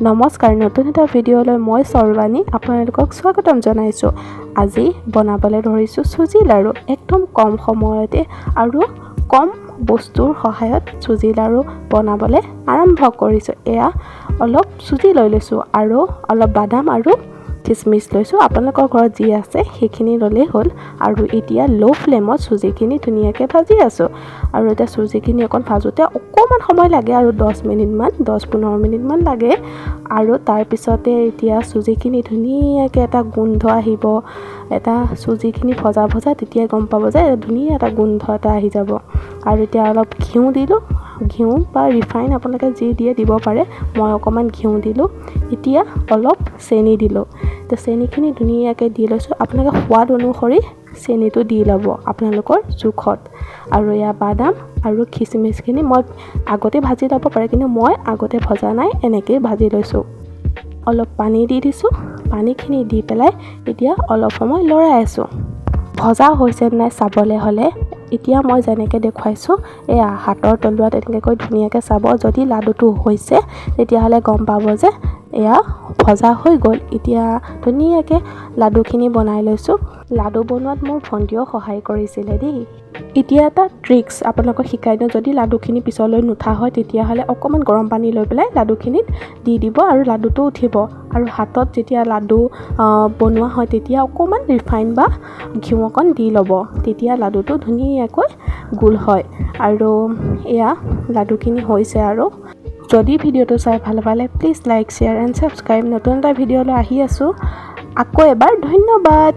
নমস্কাৰ, নতুন এটা ভিডিঅ'লৈ মই সৰ্বাণী আপোনালোকক স্বাগতম জনাইছোঁ। আজি বনাবলৈ ধৰিছোঁ চুজি লাড়ু। একদম কম সময়তে আৰু কম বস্তুৰ সহায়ত চুজি লাড়ু বনাবলৈ আৰম্ভ কৰিছোঁ। এয়া অলপ চুজি লৈ লৈছোঁ আৰু অলপ বাদাম আৰু কিচমিচ লৈছোঁ। আপোনালোকৰ ঘৰত যি আছে সেইখিনি ল'লেই হ'ল। আৰু এতিয়া ল' ফ্লেমত চুজিখিনি ধুনীয়াকৈ ভাজি আছোঁ। আৰু এতিয়া চুজিখিনি অকণ ভাজোঁতে অকণমান সময় লাগে আৰু 10-15 মিনিটমান লাগে। আৰু তাৰপিছতে এতিয়া চুজিখিনি ধুনীয়াকৈ এটা গোন্ধ আহিব। এটা চুজিখিনি ভজা তেতিয়াই গম পাব যে ধুনীয়া এটা গোন্ধ এটা আহি যাব। আৰু এতিয়া অলপ ঘিউ দিলোঁ। ঘিউ বা ৰিফাইন আপোনালোকে যি দিয়ে দিব পাৰে। মই অকণমান ঘিউ দিলোঁ। এতিয়া অলপ চেনি দিলোঁ। তো চেনিখিনি ধুনীয়াকৈ দি লৈছোঁ। আপোনালোকে সোৱাদ অনুসৰি চেনিটো দি ল'ব আপোনালোকৰ জোখত। আৰু এয়া বাদাম আৰু খিচমিচখিনি মই আগতে ভাজি ল'ব পাৰে, কিন্তু মই আগতে ভজা নাই, এনেকৈয়ে ভাজি লৈছোঁ। অলপ পানী দি দিছোঁ। পানীখিনি দি পেলাই এতিয়া অলপ সময় লৰাই আছোঁ। ভজা হৈছে নাই চাবলৈ হ'লে এতিয়া মই যেনেকৈ দেখুৱাইছোঁ এয়া হাতৰ তলুৱাত এনেকৈ ধুনীয়াকৈ চাব। যদি লাডুটো হৈছে তেতিয়াহ'লে গম পাব যে এয়া ভজা হৈ গ'ল। এতিয়া ধুনীয়াকৈ লাডুখিনি বনাই লৈছোঁ। লাডু বনোৱাত মোৰ ভণ্টিয়েও সহায় কৰিছিলে দেই। এতিয়া এটা ট্ৰিক্স আপোনালোকক শিকাই দিওঁ। যদি লাডুখিনি পিছলৈ নুঠা হয় তেতিয়াহ'লে অকণমান গৰম পানী লৈ পেলাই লাডুখিনিত দি দিব আৰু লাডুটো উঠিব। আৰু হাতত যেতিয়া লাডু বনোৱা হয় তেতিয়া অকণমান ৰিফাইন বা ঘিউ অকণ দি ল'ব। তেতিয়া লাডুটো ধুনীয়াকৈ গোল হয়। আৰু এয়া লাডুখিনি হৈছে। আৰু যদি ভিডিঅ'টো চাই ভাল পালে please like, share and subscribe. নতুন এটা ভিডিঅ'লৈ আহি আছোঁ। আকৌ এবাৰ ধন্যবাদ।